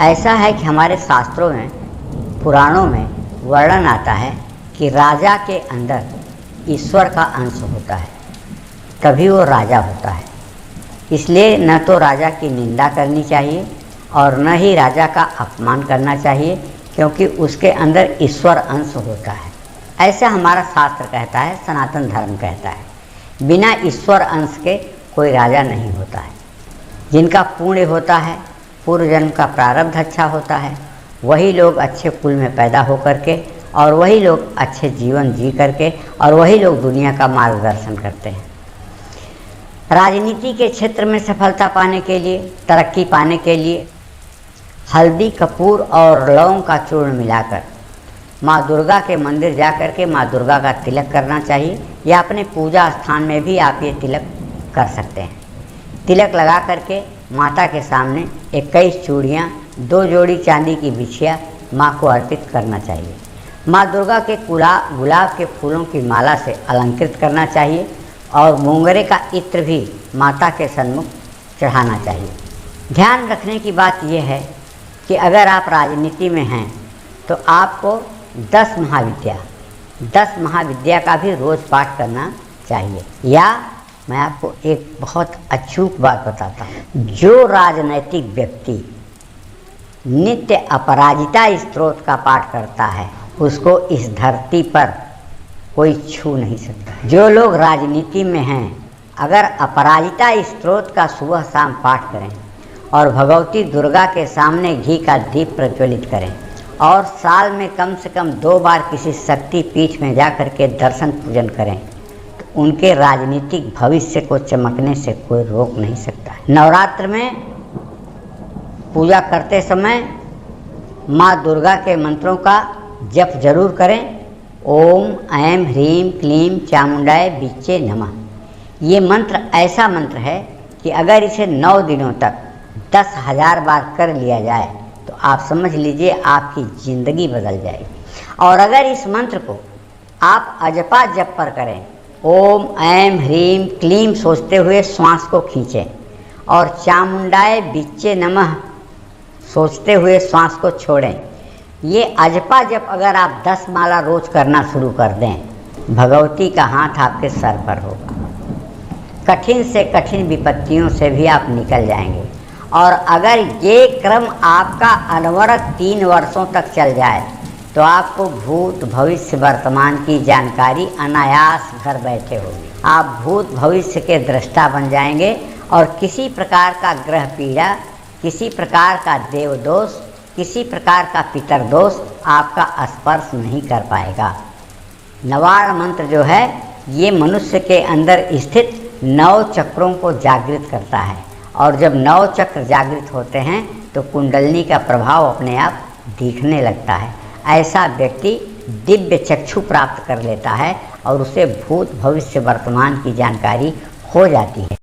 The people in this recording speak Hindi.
ऐसा है कि हमारे शास्त्रों में, पुराणों में वर्णन आता है कि राजा के अंदर ईश्वर का अंश होता है, तभी वो राजा होता है। इसलिए न तो राजा की निंदा करनी चाहिए और न ही राजा का अपमान करना चाहिए, क्योंकि उसके अंदर ईश्वर अंश होता है। ऐसा हमारा शास्त्र कहता है, सनातन धर्म कहता है। बिना ईश्वर अंश के कोई राजा नहीं होता है। जिनका पुण्य होता है, पूर्व जन्म का प्रारब्ध अच्छा होता है, वही लोग अच्छे कुल में पैदा हो करके और वही लोग अच्छे जीवन जी करके और वही लोग दुनिया का मार्गदर्शन करते हैं। राजनीति के क्षेत्र में सफलता पाने के लिए, तरक्की पाने के लिए हल्दी, कपूर और लौंग का चूर्ण मिलाकर माँ दुर्गा के मंदिर जा कर के माँ दुर्गा का तिलक करना चाहिए, या अपने पूजा स्थान में भी आप ये तिलक कर सकते हैं। तिलक लगा करके माता के सामने 21 चूड़ियाँ, 2 जोड़ी चांदी की बिछिया माँ को अर्पित करना चाहिए। माँ दुर्गा के गुलाब के फूलों की माला से अलंकृत करना चाहिए और मोंगरे का इत्र भी माता के सन्मुख चढ़ाना चाहिए। ध्यान रखने की बात यह है कि अगर आप राजनीति में हैं तो आपको 10 महाविद्या का भी रोज़ पाठ करना चाहिए। या मैं आपको एक बहुत अचूक बात बताता हूँ, जो राजनैतिक व्यक्ति नित्य अपराजिता स्तोत्र का पाठ करता है उसको इस धरती पर कोई छू नहीं सकता। जो लोग राजनीति में हैं, अगर अपराजिता स्तोत्र का सुबह शाम पाठ करें और भगवती दुर्गा के सामने घी का दीप प्रज्वलित करें और साल में कम से कम 2 बार किसी शक्ति पीठ में जा कर के दर्शन पूजन करें, तो उनके राजनीतिक भविष्य को चमकने से कोई रोक नहीं सकता। नवरात्र में पूजा करते समय माँ दुर्गा के मंत्रों का जप जरूर करें। ओम ऐं ह्रीं क्लीं चामुंडाय बिच्चे नमः। ये मंत्र ऐसा मंत्र है कि अगर इसे 9 दिनों तक 10,000 बार कर लिया जाए तो आप समझ लीजिए आपकी ज़िंदगी बदल जाएगी। और अगर इस मंत्र को आप अजपा जप पर करें, ओम ऐं ह्रीं क्लीं सोचते हुए श्वास को खींचें और चामुंडाय बिच्चे नमः सोचते हुए श्वास को छोड़ें। ये अजपा जप अगर आप 10 माला रोज करना शुरू कर दें, भगवती का हाथ आपके सर पर होगा। कठिन से कठिन विपत्तियों से भी आप निकल जाएंगे। और अगर ये क्रम आपका अनवरत 3 वर्षों तक चल जाए तो आपको भूत भविष्य वर्तमान की जानकारी अनायास घर बैठे होगी। आप भूत भविष्य के दृष्टा बन जाएंगे और किसी प्रकार का ग्रह पीड़ा, किसी प्रकार का देव दोष, किसी प्रकार का पितर दोष आपका स्पर्श नहीं कर पाएगा। नवार्ण मंत्र जो है ये मनुष्य के अंदर स्थित 9 चक्रों को जागृत करता है, और जब 9 चक्र जागृत होते हैं तो कुंडलिनी का प्रभाव अपने आप दिखने लगता है। ऐसा व्यक्ति दिव्य चक्षु प्राप्त कर लेता है और उसे भूत भविष्य वर्तमान की जानकारी हो जाती है।